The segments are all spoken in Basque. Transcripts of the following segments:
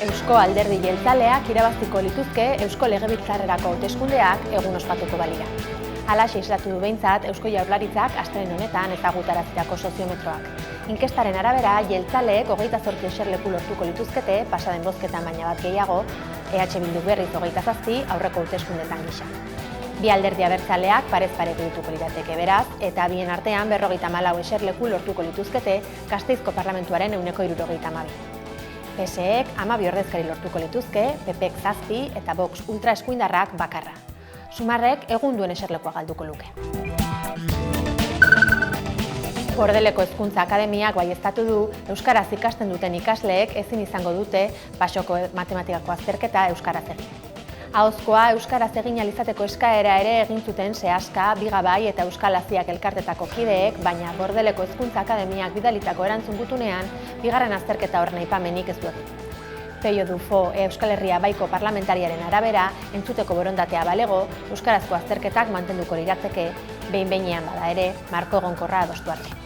Eusko Alderdi Jeltzaleak irabaziko lituzke Eusko Legebiltzarrerako hauteskundeak egun ospatuko balira. Halaxe islatu du behintzat Eusko Jaurlaritzak astelehen honetan ezagutarazitako soziometroak. Inkestaren arabera, jeltzaleek 28 eserleku lortuko lituzkete, pasaden bozketan baina bat gehiago, EH Bilduk berriz 27 aurreko hauteskundetan gisa. Bi alderdi abertzaleak parez pare dituko lirateke beraz, eta bien artean 54 eserleku lortuko lituzkete Gasteizko Parlamentuaren 172. PSEek 12 ordezkari lortuko lituzke, PPek 7 eta Vox ultraeskuindarrak bakarra. Sumarrek egun duen eserlekoa galduko luke. Bordeleko Hezkuntza Akademiak baieztatu du euskaraz ikasten duten ikasleek ezin izango dute basoko matematikako azterketa euskaraz egin. Ahozkoa euskaraz egin ahal izateko eskaera ere egin zuten Sehaska, Bigabai eta Euskal Aziak elkartetako kideek, baina Bordeleko Hezkuntza Akademiak bidalitako erantzun gutunean, bigarren azterketa horren aipamenik ez du egin. Peio Dufo Euskal Herria Baiko parlamentariaren arabera, entzuteko borondatea balego, euskarazko azterketak mantenduko lirateke, behin-behinean bada ere, marko egonkorra adostu arte.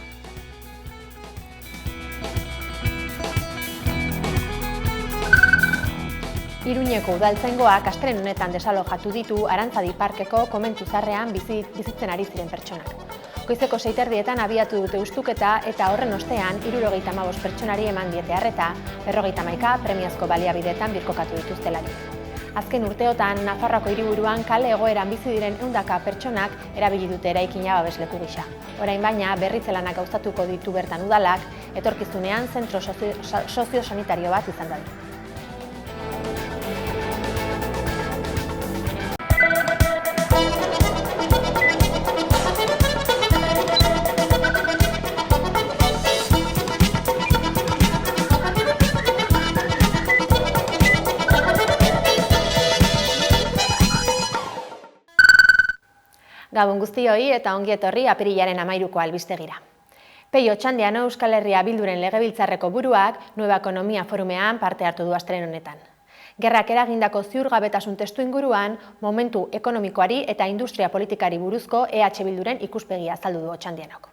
Iruñeko udaltzaingoak astelehen honetan desalojatu ditu Arantzadi Parkeko komentu zarrean bizitzen ari ziren pertsonak. Goizeko 6:30 abiatu dute hustuketa eta horren ostean 75 pertsonari eman diete arreta, 51 premiazko baliabideetan birkokatu dituztelarik. Azken urteotan, Nafarroako hiriburuan kale egoeran bizi diren 100 pertsonak erabili dute eraikina babesleku gisa. Orain baina, berritzelanak gauzatuko ditu bertan udalak, etorkizunean zentro soziosanitario bat izan dadin. Gabon guztioi eta ongi etorri apirilaren 13ko albistegira. Peio Otxandiano Euskal Herria Bilduren legebiltzarreko buruak Nueva Ekonomia Forumean parte hartu du astelehen honetan. Gerrak eragindako ziurgabetasun testuinguruan momentu ekonomikoari eta industria politikari buruzko EH Bilduren ikuspegia azaldu du Otxandianok.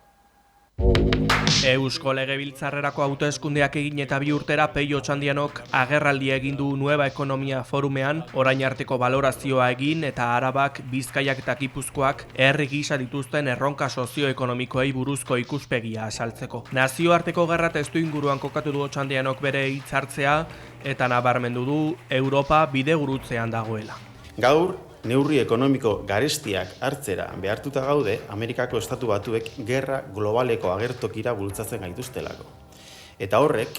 Eusko Legebiltzarrerako hauteskundeak egin eta 2 urtera Peio Otxandianok agerraldia egin du Nueva Ekonomia Forumean, orain arteko balorazioa egin eta Arabak, Bizkaiak eta Gipuzkoak herri gisa dituzten erronka sozioekonomikoei buruzko ikuspegia azaltzeko. Nazioarteko gerra testuinguruan kokatu du Otxandianok bere hitzartzea eta nabarmendu du Europa bidegurutzean dagoela. Gaur, neurri ekonomiko garestiak hartzera behartuta gaude, Amerikako Estatu Batuek gerra globaleko agertokira bultzatzen gaituztelako. Eta horrek,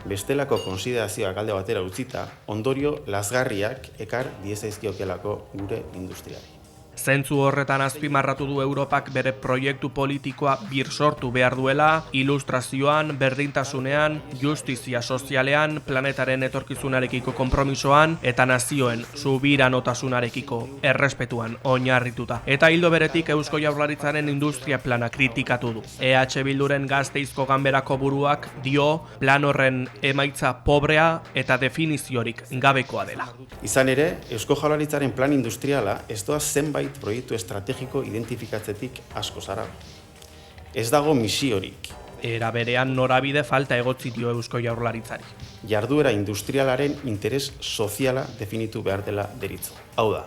bestelako konsiderazioak alde batera utzita, ondorio lazgarriak ekar diezaizkiokelako gure industriari. Zentzu horretan azpimarratu du Europak bere proiektu politikoa birsortu behar duela, ilustrazioan, berdintasunean, justizia sozialean, planetaren etorkizunarekiko konpromisoan eta nazioen subiranotasunarekiko errespetuan oinarrituta. Eta ildo beretik Eusko Jaurlaritzaren industria plana kritikatu du. EH Bilduren Gasteizko Ganberako buruak dio plan horren emaitza pobrea eta definiziorik gabekoa dela. Izan ere, Eusko Jaurlaritzaren plan industriala ez doa zenbait proiektu estrategiko identifikatzetik asko zara. Ez dago misiorik. Era berean norabide falta egotzi dio Eusko Jaurlaritzari. Jarduera industrialaren interes soziala definitu behar dela deritzo. Hau da,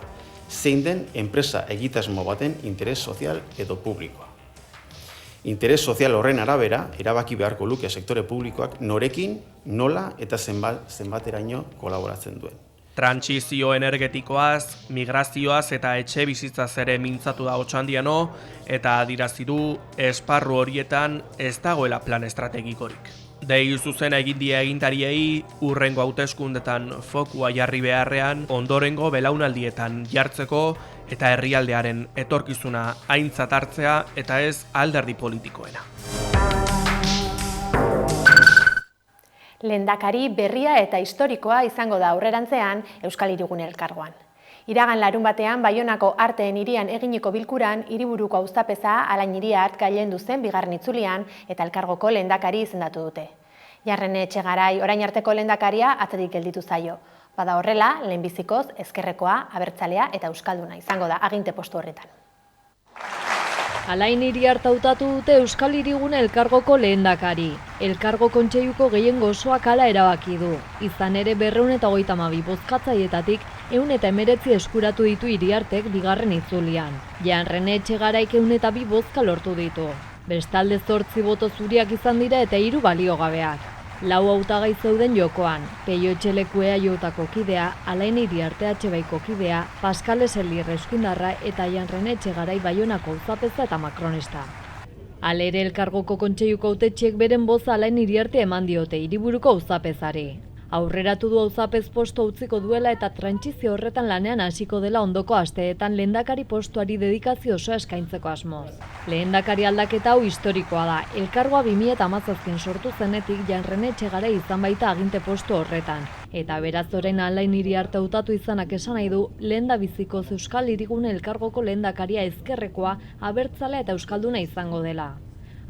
zein den enpresa egitasmo baten interes sozial edo publikoa. Interes sozial horren arabera, erabaki beharko luke sektore publikoak norekin, nola eta zenbateraino kolaboratzen duen. Trantsizio energetikoaz, migrazioaz eta etxe bizitzaz ere mintzatu da Otxandiano eta adirazi du esparru horietan ez dagoela plan estrategikorik. Dei zuzena egin die agintariei hurrengo hauteskundetan fokua jarri beharrean, ondorengo belaunaldietan jartzeko eta herrialdearen etorkizuna aintzat hartzea eta ez alderdi politikoena. Lehendakari berria eta historikoa izango da aurrerantzean Euskal Hirigune elkargoan. Iragan larunbatean Baionako Arteen Hirian eginiko bilkuran hiriburuko auzapeza Alain Iriart gailendu zen bigarren itzulian eta elkargoko lehendakari izendatu dute. Jarrene Etxegarai orain arteko lehendakaria atzetik gelditu zaio. Bada horrela, lehenbizikoz ezkerrekoa, abertzalea eta euskalduna izango da aginte postu horretan. Alain Iriarte hautatu dute Euskal Hirigune Elkargoko lehendakari. Elkargo kontseiluko gehiengo osoak hala erabaki du. Izan ere 232 bozkatzaileetatik 119 eskuratu ditu Iriartek bigarren itzulian. Jan Rene Etxegaraik 102 bozka lortu ditu. Bestalde 8 boto zuriak izan dira eta 3 baliogabeak. 4 hautagai zeuden jokoan, Peio Etxeleku EAJko kidea, Alain Iriarte HBko kidea, Pascal Eselirre euskindarra eta Jan Rene Etxegarai Baionako auzapeza eta makronista. Halere Elkargoko kontseiluko hautetsiek beren boza Alain Iriarte eman diote hiriburuko auzapezari. Aurreratu du auzapez postu utziko duela eta trantsizio horretan lanean hasiko dela ondoko asteetan lehendakari postuari dedikazio osoa eskaintzeko asmoz. Lehendakari aldaketa hau historikoa da. Elkargoa 2017 sortu zenetik Jan Rene Etxegarai izan baita aginte postu horretan. Eta beraz orain Alain Iriarte hautatu izanak esan nahi du lehendabizikoz Euskal Hirigune Elkargoko lehendakaria ezkerrekoa, abertzalea eta euskalduna izango dela.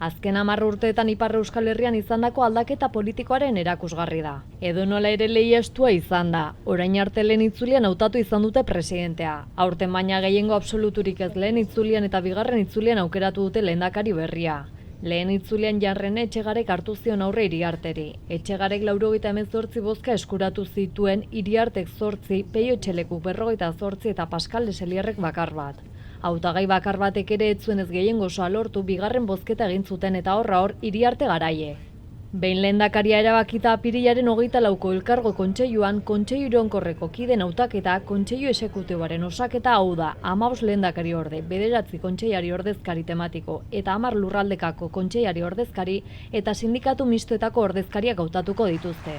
Azken 10 urteetan Ipar Euskal Herrian izandako aldaketa politikoaren erakusgarri da. Edonola ere lehiestua izan da. Orain arte lehen itzulian hautatu izan dute presidentea. Aurten baina gehiengo absoluturik ez lehen itzulian eta bigarren itzulian aukeratu dute lehendakari berria. Lehen itzulian Jan Rene Etxegarek hartu zion aurre Iriarteri. Etxegarek 98 bozka eskuratu zituen, Iriartek 8, Peio Etxelekuk 58 eta Pascal Eselierrek bakar bat. Hautagai bakar batek ere ez zuen ez gehiengo osoa lortu bigarren bozketa egin zuten eta hor Iriarte Garaie. Behin lehendakaria erabakita apirilaren 24ko Elkargo kontseiluan, kontseilu iraunkorreko kideen hautaketa, kontseilu exekutiboaren osaketa hau da 15 lehendakari orde, 9 kontseilari ordezkari tematiko eta 10 lurraldekako kontseilari ordezkari eta sindikatu mistoetako ordezkariak hautatuko dituzte.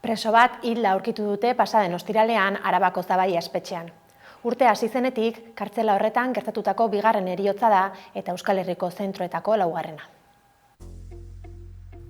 Preso bat hilda aurkitu dute pasaden ostiralean Arabako Zabaia espetxean. Urte hasi zenetik, kartzela horretan gertatutako bigarren heriotza da eta Euskal Herriko zentroetako laugarrena.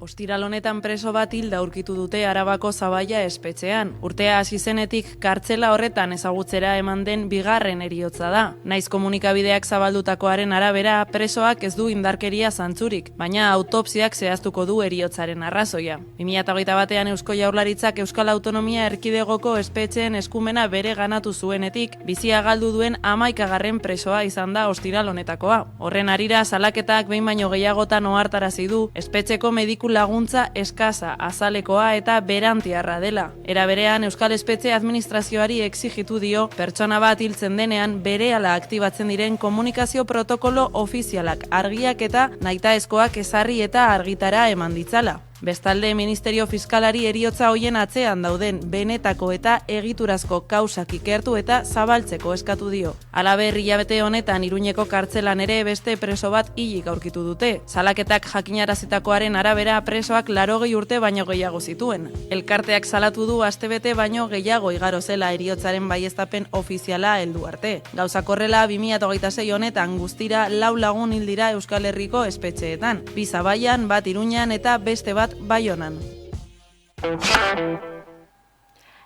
Ostiral honetan preso bat hilda aurkitu dute Arabako Zabaia espetxean. Urtea hasi zenetik kartzela horretan ezagutzera eman den bigarren heriotza da. Naiz komunikabideak zabaldutakoaren arabera, presoak ez du indarkeria zantzurik, baina autopsiak zehaztuko du heriotzaren arrazoia. 2021ean Eusko Jaurlaritzak Euskal Autonomia Erkidegoko espetxeen eskumena bere ganatu zuenetik, bizia galdu duen 11. presoa izan da ostiral honetakoa. Horren harira salaketak behin baino gehiagotan ohartarazi du espetxeko mediku laguntza eskasa, azalekoa eta berantiarra dela. Era berean Euskal Espetxe Administrazioari exigitu dio pertsona bat hiltzen denean berehala aktibatzen diren komunikazio protokolo ofizialak argiak eta nahitaezkoak ezarri eta argitara eman ditzala. Bestalde, Ministerio Fiskalari heriotza hoien atzean dauden benetako eta egiturazko kausak ikertu eta zabaltzeko eskatu dio. Halaber, hilabete honetan Iruñeko kartzelan ere beste preso bat hilik aurkitu dute. Salaketak jakinarazitakoaren arabera presoak 80 urte baino gehiago zituen. Elkarteak salatu du astebete baino gehiago igaro zela heriotzaren baieztapen ofiziala heldu arte. Gauzak horrela 2026 honetan guztira 4 lagun hil dira Euskal Herriko espetxeetan. 2 Zabaian, bat Iruñan eta beste bat Baionan.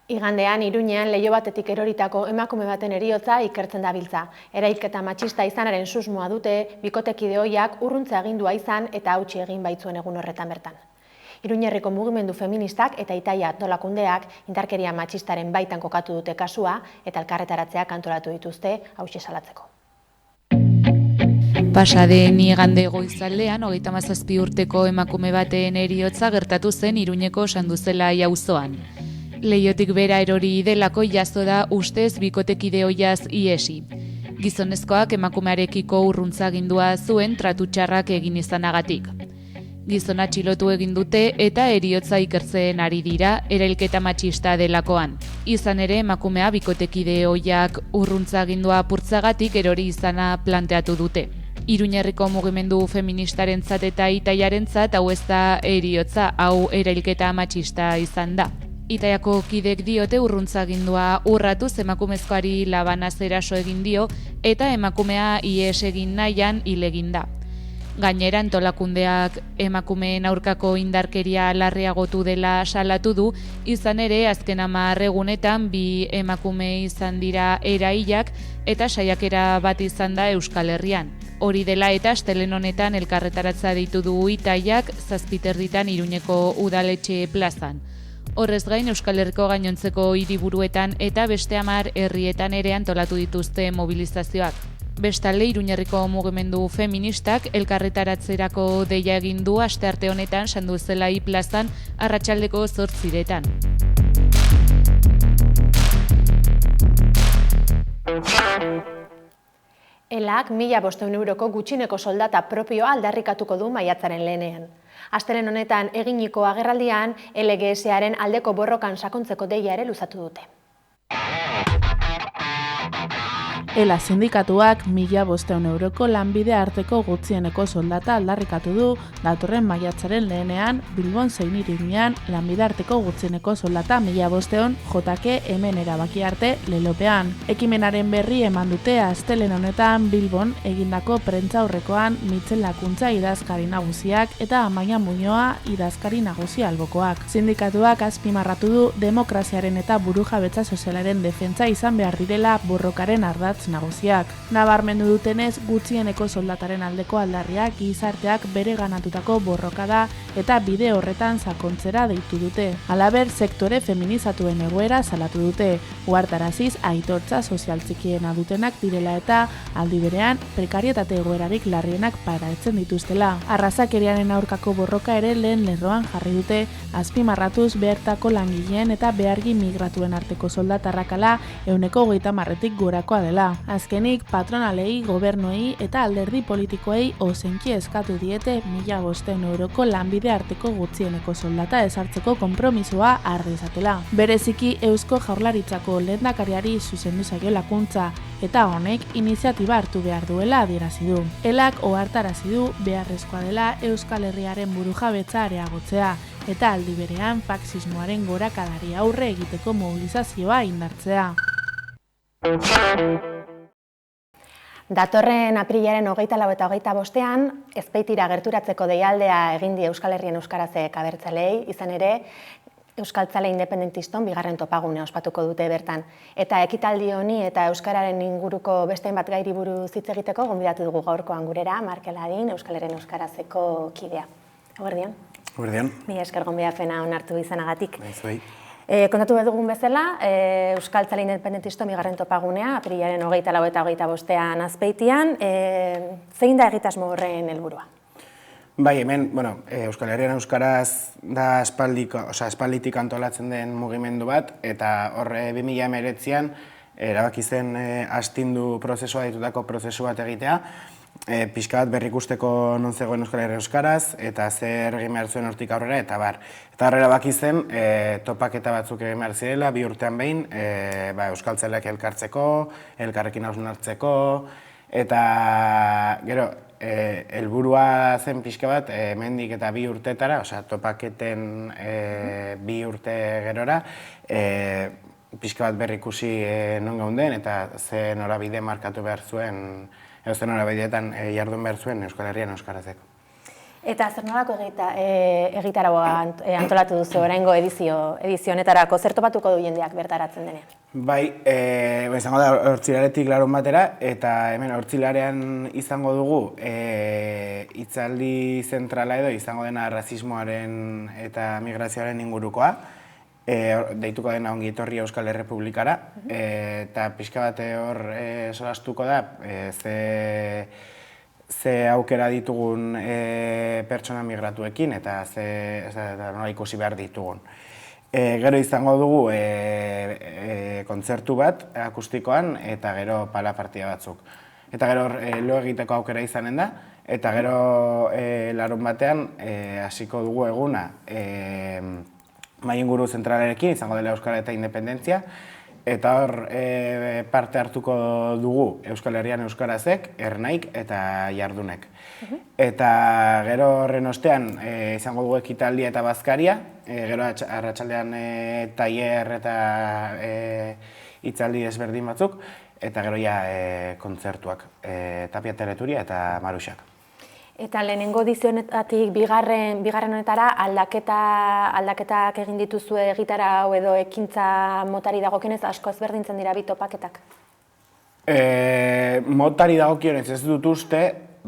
Igandean Iruñean leiho batetik eroritako emakume baten heriotza ikertzen dabiltza. Erailketa matxista izanaren susmoa dute, bikotekide ohiak urruntze agindua izan eta hautsi egin baitzuen egun horretan bertan. Iruñerriko mugimendu feministak eta Itaia antolakundeak indarkeria matxistaren baitan kokatu dute kasua eta elkarretaratzeak antolatu dituzte hauxe salatzeko. Pasaden igande goizaldean, 37 urteko emakume baten heriotza gertatu zen Iruñeko Sanduzelai auzoan. Leihotik bera erori delako jazo da ustez bikotekide ohiaz ihesi. Gizonezkoak emakumearekiko urruntzagindua zuen tratu txarrak egin izanagatik. Gizona atxilotu egin dute eta heriotza ikertzen ari dira erailketa matxista delakoan. Izan ere emakumea bikotekide ohiak urruntzagindua apurtzagatik erori izana planteatu dute. Iruñerriko mugimendu feministarentzat eta Itaiarentzat hau ez da heriotza, hau erailketa matxista izan da. Itaiako kidek diote urruntzagindua urratuz emakumezkoari labanaz eraso egin dio eta emakumea ihes egin nahian hil egin da. Gainera antolakundeak emakumeen aurkako indarkeria larriagotu dela salatu du, izan ere azken 10 egunetan 2 emakume izan dira erailak eta saiakera bat izan da Euskal Herrian. Hori dela eta astelehen honetan elkarretaratza ditu du Itaiak 7:30 Iruñeko udaletxe plazan. Horrez gain, Euskal Herriko gainontzeko hiriburuetan eta beste 10 herrietan ere antolatu dituzte mobilizazioak. Bestalde, Iruñerriko mugimendu feministak elkarretaratzerako deia egin du astearte honetan Sanduzelai plazan arratsaldeko 8:00. Elak 1.500 euroko gutxineko soldata propioa aldarrikatuko du maiatzaren lehenean. Astelehen honetan eginiko agerraldian, LGS-aren aldeko borrokan sakontzeko deia ere luzatu dute. Ela sindikatuak 1.500 euroko lanbide arteko gutxieneko soldata aldarrikatu du datorren maiatzaren lehenean Bilbon zein Iruñean lanbide arteko gutxieneko soldata 1.500 JK hemen erabaki arte lelopean. Ekimenaren berri eman dute astelehen honetan Bilbon egindako prentza aurrekoan Mitxel Lakuntza idazkari nagusiak eta Amaia Muñoa idazkari nagusi albokoak. Sindikatuak azpimarratu du demokraziaren eta burujabetza sozialaren defentsa izan behar direla borrokaren ardatz nagusiak. Nabarmendu dutenez, gutxieneko soldataren aldeko aldarriak gizarteak bere ganatutako borrokada eta bide horretan sakontzera deitu dute. Halaber, sektore feminizatuen egoera salatu dute, uhartaraziz aitortza sozial txikiena dutenak direla eta aldi berean prekarietate egoerarik larrienak pairatzen dituztela. Arrazakeriaren aurkako borroka ere lehen lerroan jarri dute, azpimarratuz bertako langileen eta behargi migratuen arteko soldatarrakala 30%tik gorakoa dela. Azkenik, patronalei, gobernuei eta alderdi politikoei ozenki eskatu diete 1.500 euroko lanbide arteko gutxieneko soldata ezartzeko konpromisoa har dezatela. Bereziki Eusko Jaurlaritzako lehendakariari zuzendu zaio Lakuntza eta honek iniziatiba hartu behar duela adierazi du. Elak ohartarazi du beharrezkoa dela Euskal Herriaren burujabetza areagotzea eta aldi berean faxismoaren gorakadari aurre egiteko mobilizazioa indartzea. Datorren aprilaren 24 eta 25ean, Ezpeitira gerturatzeko deialdea egin die Euskal Herrien Euskarazek abertzaleei, izan ere, Euskaltzale independentiston bigarren topagune ospatuko dute bertan. Eta ekitaldi honi eta Euskararen inguruko beste bat gairi buruz hitz egiteko gonbidatu dugu gaurkoan gurera, Markel Adin, Euskal Herrien Euskarazeko kidea. Eguerdion? Eguerdion. Mila esker gonbidapena onartu izanagatik. Zuei. Kontatu dugun bezala, Euskaltzale independentiston bigarren topagunea, aprilaren 24 eta 25ean Azpeitian, zein da egitasmo horren helburua? Bai, hemen, Euskal Herrian Euskaraz da espalditik antolatzen den mugimendu bat, eta horre 2019an erabaki zen astindu prozesua ditutako prozesu bat egitea, pixka bat berrikusteko non zegoen Euskal Herrian Euskaraz, eta zer egin behar zuen hortik aurrera, eta bar. Eta horrela baki zen, topaketa batzuk egin behar zirela, 2 urtean behin, euskaltzaleak elkartzeko, elkarrekin hausnartzeko, eta gero, helburua zen pixka bat, hemendik eta 2 urtetara, topaketen 2 urte gerora, pixka bat berrikusi non gaunden, eta ze norabide markatu behar zuen, zer norabideetan jardun behar zuen Euskal Herrian Euskarazeko. Eta zer nolako egitaragoa antolatu duzu oraingo edizio honetarako, zer topatuko du jendeak bertaratzen denean? Bai, izango da Hortzilaretik larun batera, eta hemen Hortzilarean izango dugu hitzaldi zentrala edo izango dena rasismoaren eta migrazioaren ingurukoa, deituko dena ongi etorri Euskal Errepublikara, eta pixka bat hor solastuko da, ze aukera ditugun pertsona migratuekin eta nola ikusi behar ditugun. Gero izango dugu kontzertu bat akustikoan eta gero pala partida batzuk. Eta gero lo egiteko aukera izanen da, eta gero larun batean hasiko dugu eguna mahai inguru zentralarekin, izango dela Euskara eta Independentzia, eta hor parte hartuko dugu Euskal Herrian Euskarazek, Ernaik eta Jardunek. Eta gero horren ostean izango dugu ekitaldia eta bazkaria, gero arratsaldean tailer eta hitzaldi desberdin batzuk, eta gero ja kontzertuak, Tapia Teleturia eta Maruxak. Eta lehenengo edizioetatik bigarren honetara aldaketak egin dituzue egitarau edo ekintza motari dagokionez asko ezberdintzen dira bi topaketak? Motari dagokionez ez dut uste,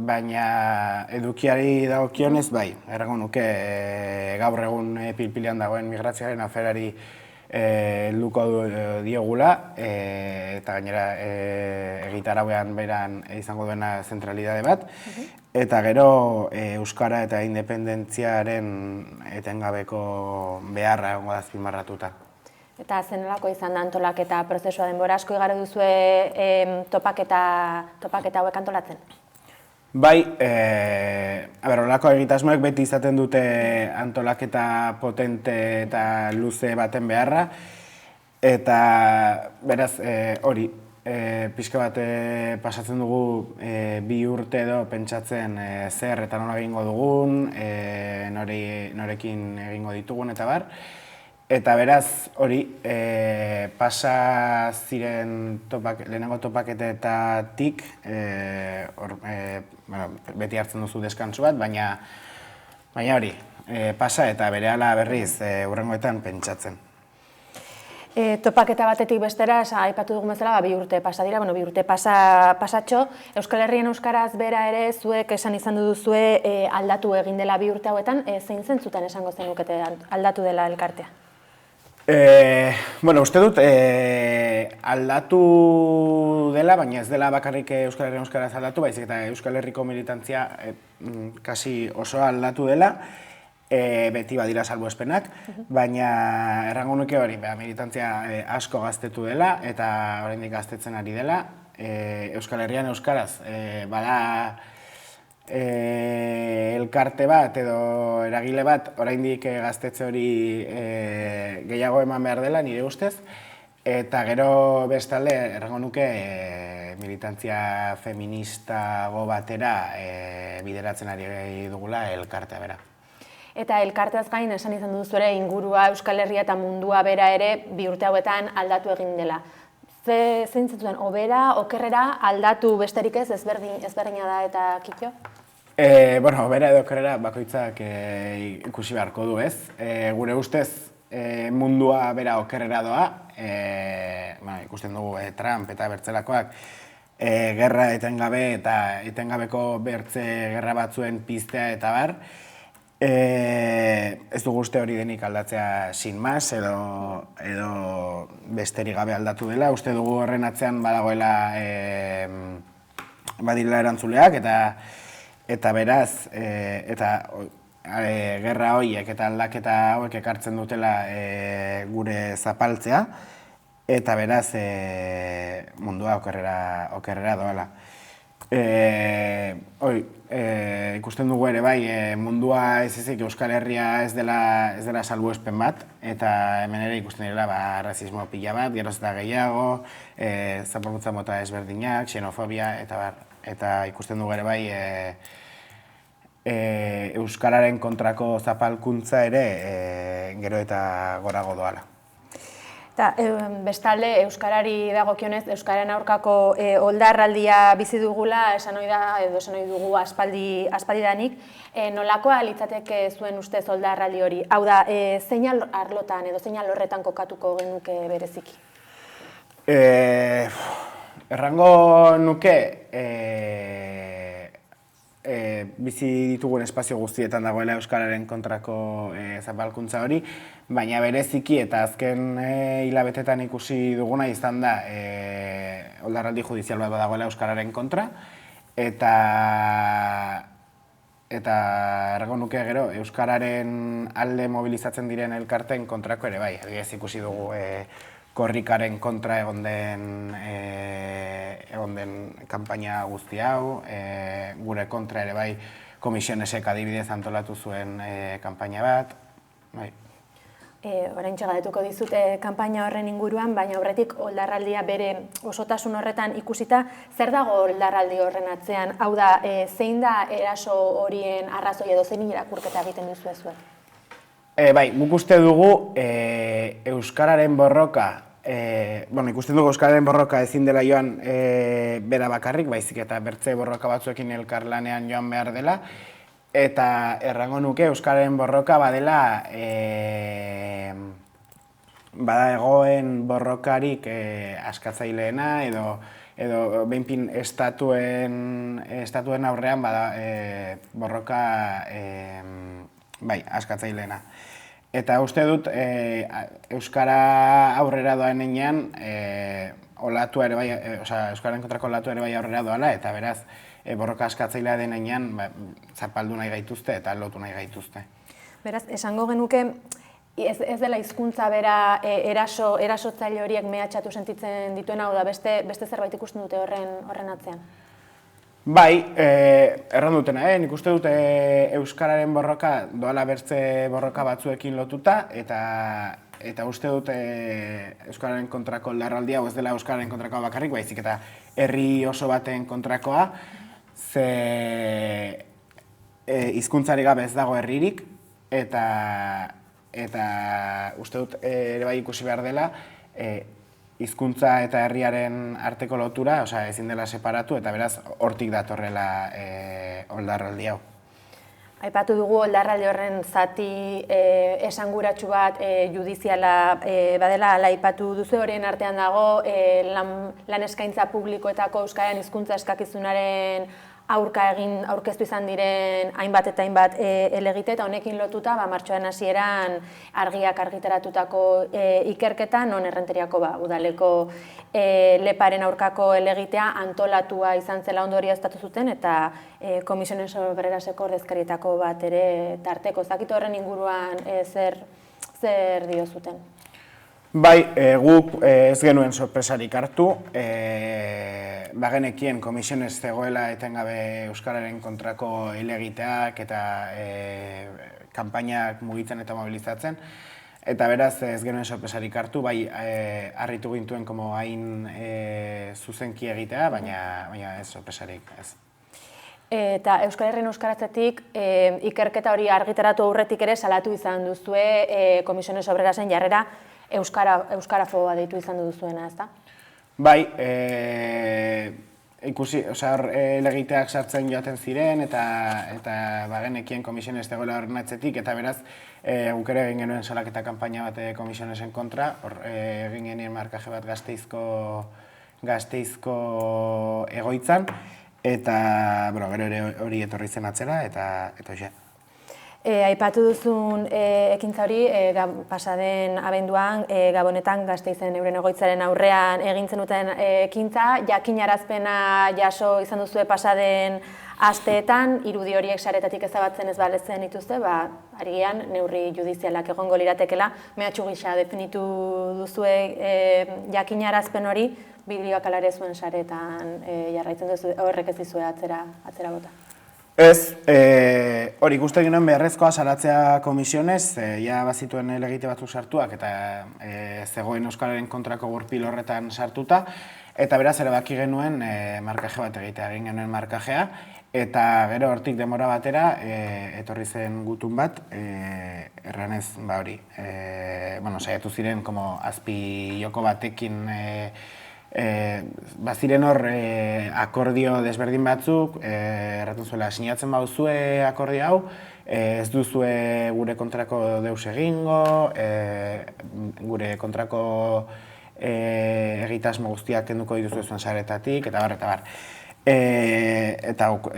baina edukiari dagokionez bai, errango nuke gaur egun pilpilean dagoen migrazioaren aferari helduko diogula, eta gainera egitarauean beran izango duena zentralidade bat, eta gero euskara eta independentziaren etengabeko beharra egongo da azpimarratuta. Eta zenolako izan da antolaketa prozesua, denbora asko igaro duzue topaketa hauek antolatzen? Bai, horrelako egitasmoek beti izaten dute antolaketa potente eta luze baten beharra, eta beraz hori, pixka bat pasatzen dugu 2 urte edo pentsatzen zer eta nola egingo dugun, norekin egingo ditugun eta bar. Eta beraz, hori, pasa ziren lehenengo topaketetatik, beti hartzen duzu deskansu bat, baina hori, pasa eta berehala berriz hurrengoetan pentsatzen. Topaketa batetik bestera, aipatu dugun bezala, 2 urte pasa dira, 2 urte pasatxo. Euskal Herrien euskaraz bera ere, zuek esan izan duzue aldatu egin dela 2 urte hauetan, zein zentzutan esango zenukete aldatu dela elkartea? Uste dut aldatu dela, baina ez dela bakarrik Euskal Herrien euskaraz aldatu, baizik eta Euskal Herriko militantzia kasi oso aldatu dela, beti badira salbuespenak, baina errango nuke hori, militantzia asko gaztetu dela eta oraindik gaztetzen ari dela. Euskal Herrian euskaraz bada elkarte bat edo eragile bat oraindik gaztetze hori gehiago eman behar dela nire ustez, eta gero bestalde errango nuke militantzia feministago batera bideratzen ari dugula elkartea bera. Eta elkarteaz gain esan izan duzu ere ingurua Euskal Herria eta mundua bera ere 2 urte hauetan aldatu egin dela. Zein zentuen, obera, okerrera, aldatu besterik ez, ezberdina da eta kitxo? Obera edo okerrera bakoitzak ikusi beharko du ez. Gure ustez mundua bera okerrera doa, ikusten dugu Trump eta bertzelakoak gerra etengabe eta etengabeko bertze gerra batzuen piztea eta bar. Ez dugu uste hori denik aldatzea sin más edo besterik gabe aldatu dela. Uste dugu horren atzean badagoela badirela erantzuleak eta beraz gerra horiek eta aldaketa hauek ekartzen dutela gure zapaltzea eta beraz mundua okerrera doala. Ikusten dugu ere bai, mundua ez ezik Euskal Herria ez dela salbuespen bat, eta hemen ere ikusten direla rasismo pila bat, geroz eta gehiago, zapalkuntza mota ezberdinak, xenofobia, eta ikusten dugu ere bai Euskararen kontrako zapalkuntza ere gero eta gorago doala. Bestalde, Euskarari dagokionez, Euskararen aurkako oldarraldia bizi dugula, esan ohi dugu aspaldidanik, nolakoa litzateke zuen ustez oldarraldi hori? Hau da, zein arlotan edo zein alorretan kokatuko genuke bereziki? Errango nuke, bizi ditugun espazio guztietan dagoela Euskararen kontrako zapalkuntza hori, baina bereziki eta azken hilabetetan ikusi duguna izan da oldarraldi judizial bat dagoela Euskararen kontra, eta errango nuke gero Euskararen alde mobilizatzen diren elkarteen kontrako ere bai, adibidez ikusi dugu korrikaren kontra egon den kanpaina guzti hau, gure kontra ere bai Komisionesek adibidez antolatu zuen kanpaina bat. Oraintxe galdetuko dizut kanpaina horren inguruan, baina aurretik oldarraldia bere osotasun horretan ikusita, zer dago oldarraldi horren atzean? Hau da, zein da eraso horien arrazoi edo zein irakurketa egiten duzu zuen? Bai, guk uste dugu Euskararen borroka, ikusten dugu Euskararen borroka ezin dela joan bera bakarrik, baizik eta bertze borroka batzuekin elkarlanean joan behar dela, eta errango nuke Euskararen borroka badela bada egoen borrokarik askatzaileena edo behinpin estatuen aurrean bada borroka askatzaileena. Eta uste dut, Euskara aurrera doan enean, Euskararen kontrako olatua ere bai aurrera doala, eta beraz, borroka askatzailea den enean, zapaldu nahi gaituzte eta lotu nahi gaituzte. Beraz, esango genuke, ez dela hizkuntza bera erasotzaile horiek mehatxatu sentitzen dituen, hau da, beste zerbait ikusten dute horren atzean? Bai, erran dutena, nik uste dut Euskararen borroka doala bertze borroka batzuekin lotuta, eta uste dut Euskararen kontrako larraldi hau ez dela Euskararen kontrakoa bakarrik, baizik eta herri oso baten kontrakoa, ze hizkuntzari gabe ez dago herririk, eta uste dut ere bai ikusi behar dela, hizkuntza eta herriaren arteko lotura, ezin dela separatu, eta beraz hortik datorrela oldarraldi hau. Aipatu dugu oldarraldi horren zati esanguratsu bat judiziala badela, ala aipatu duzu, horien artean dago lan eskaintza publikoetako euskararen hizkuntza eskakizunaren aurkeztu izan diren hainbat eta hainbat helegite, eta honekin lotuta martxoaren hasieran argiak argitaratutako ikerketa, non Errenteriako udaleko leparen aurkako helegitea antolatua izan zela ondorioztatu zuten, eta Komisionen Sobereraseko ordezkarietako bat ere tarteko. Zakit horren inguruan zer dio zuten? Bai, guk ez genuen sorpresarik hartu, bagenekien komisionez zegoela etengabe Euskararen kontrako helegiteak eta kanpainak mugitzen eta mobilizatzen, eta beraz ez genuen sorpresarik hartu, bai harritu gintuen hain zuzenki egitea, baina ez sorpresarik, ez. Eta Euskal Herrien euskaratzetik ikerketa hori argitaratu aurretik ere salatu izan duzue Komisiones Obrerasen jarrera euskarafoba deitu izan duzuena, ezta? Bai, ikusi, helegiteak sartzen joaten ziren eta bagenekien komisionez zegoela horren atzetik, eta beraz guk ere egin genuen salaketa kanpaina bat komisionesen kontra, egin genien markaje bat Gasteizko egoitzan, eta gero ere hori etorri zen atzera, eta hoxe. Aipatu duzun ekintza hori pasaden abenduan Gabonetan Gasteizen euren egoitzaren aurrean egin zenuten ekintza, jakinarazpena jaso izan duzue pasaden asteetan, irudi horiek saretatik ezabatzen ez baletzen dituzte, arian neurri judizialak egongo liratekela, mehatxu gisa definitu duzue jakinarazpen hori, bideoak alare zuen saretan jarraitzen duzu, horrek ez dizue atzera bota. Ez, hori ikusten genuen beharrezkoa salatzea komisionez, ja bazituen helegite batzuk sartuak eta zegoen Euskararen kontrako gurpil horretan sartuta, eta beraz erabaki genuen markaje bat egitea, egin genuen markajea, eta gero hortik denbora batera etorri zen gutun bat, erranez hori, saiatu ziren azpi joko batekin baziren hor akordio desberdin batzuk, erraten zuela, sinatzen bauzue akordio hau, ez duzue gure kontrako deus egingo, gure kontrako egitasmo guztiak kenduko dituzue zuen saretatik, eta bar. Eta guk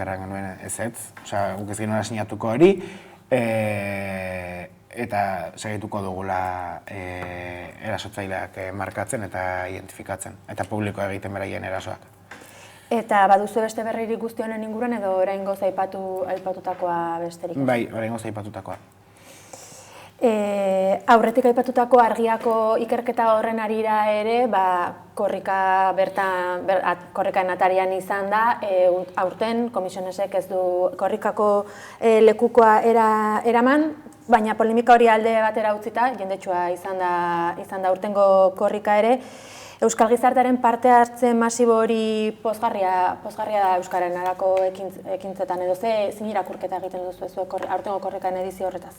erran genuen ez, guk ez genuen sinatuko hori, eta segituko dugula erasotzaileak markatzen eta identifikatzen, eta publikoa egiten beraien erasoak. Eta baduzu beste berririk guzti honen inguruan edo oraingoz aipatutakoa besterik? Bai, oraingoz aipatutakoa. Aurretik aipatutako argiako ikerketa horren arira ere, korrikaen atarian izan da, aurten komisionesek ez du korrikako lekukoa eraman, baina polemika hori alde batera utzita, jendetsua izan da urtengo korrika ere. Euskal gizartearen parte hartzen masibo hori pozgarria da Euskararen arako ekintzetan, edo zein irakurketa egiten duzu aurtengo korrikaen edizio horretaz?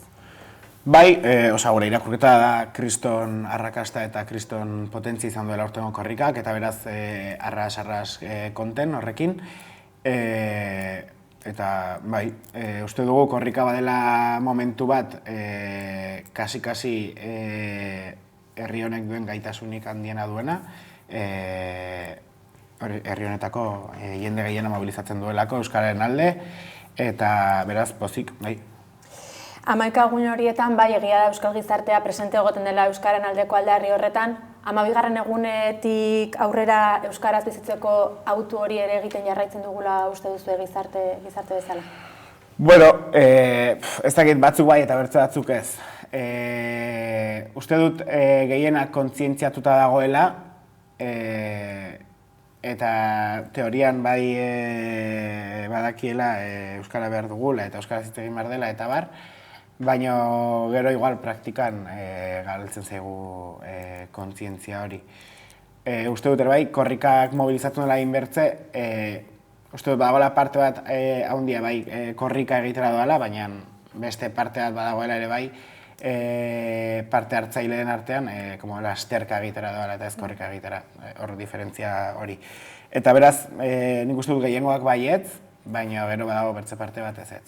Bai, gure irakurketa da kriston arrakasta eta kriston potentzia izan duela aurtengo korrikak, eta beraz arras konten horrekin. Eta bai, uste dugu korrika badela momentu bat kasi herri honek duen gaitasunik handiena duena, herri honetako jende gehiena mobilizatzen duelako euskararen alde, eta beraz pozik, bai. 11 egun horietan, bai, egia da euskal gizartea presente egoten dela euskaren aldeko aldarri horretan, 12. egunetik aurrera euskaraz bizitzeko autu hori ere egiten jarraitzen dugula uste duzu gizarte bezala? Bueno, ez dakit batzuk bai eta bertze batzuk ez. Uste dut gehienak kontzientziatuta dagoela, eta teorian bai badakiela euskara behar dugula eta euskaraz hitz egin behar dela eta bar, baina gero igual praktikan galtzen zaigu kontzientzia hori. Uste dut bai, korrikak mobilizatzen dela inbertze, uste dut badagoela parte bat handia bai korrika egitera doala, baina beste parte bat badagoela ere bai parte hartzaileen artean lasterka egitera doala eta ez korrika egitera, hor diferentzia hori. Eta beraz, nik uste dut gehiengoak baietz, baina gero badago bertze parte bat ez.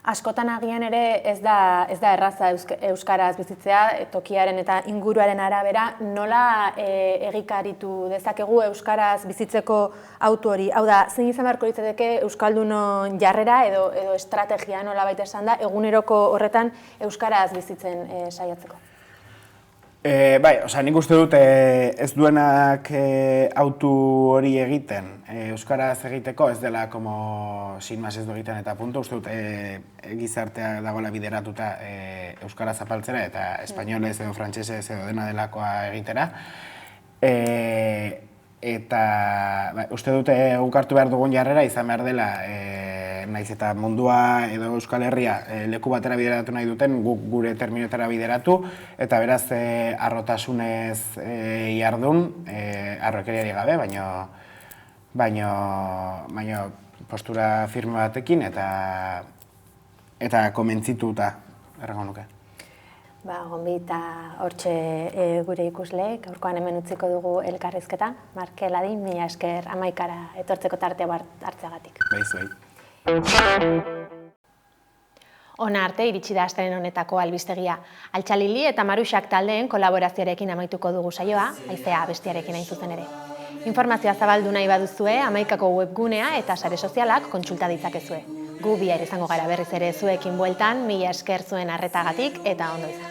Askotan agian ere ez da erraza euskaraz bizitzea, tokiaren eta inguruaren arabera, nola egikaritu dezakegu euskaraz bizitzeko autu hori? Hau da, zein izan beharko litzateke euskaldunon jarrera edo estrategia nola baita esan da, eguneroko horretan euskaraz bizitzen saiatzeko? Bai, nik uste dut ez duenak autu hori egiten, euskaraz egiteko ez dela sin más ez du egiten eta punto, uste dut gizartea dagoela bideratuta euskaraz zapaltzera eta espainolez edo frantsesez edo dena delakoa egitera. Eta uste dut egunkartu behar dugun jarrera izan behar dela, naiz eta mundua edo Euskal Herria leku batera bideratu nahi duten, guk gure terminotara bideratu, eta beraz harrotasunez jardun, harrokeriari gabe, baina postura firme batekin eta komentzituta errango nuke. Gonbita hortxe gure ikusleek, gaurkoan hemen utziko dugu elkarrizketa. Markel Adin, mila esker 11-ara etortzeko tartea hartzeagatik. Bai. Hona arte iritsi da astelehen honetako albistegia. Altxalili eta Maruxak taldeen kolaborazioarekin amaituko dugu saioa, haizea bestiarekin hain zuzen ere. Informazioa zabaldu nahi baduzue, 11ko webgunea eta sare sozialak kontsulta ditzakezue. Gu bihar izango gara berriz ere zuekin bueltan, mila esker zuen arretagatik eta ondo izan.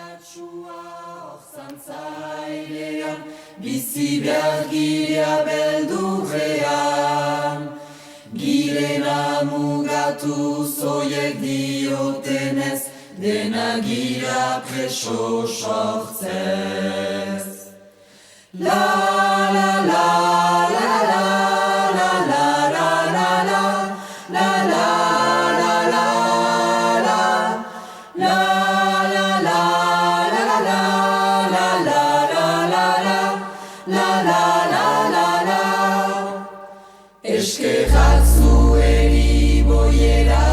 Bizi behar girea beldurrean, girena mugatu zoiek diotenez, dena gira preso sortzez. La la la la la la la la la la la la eskerrak zueri boiera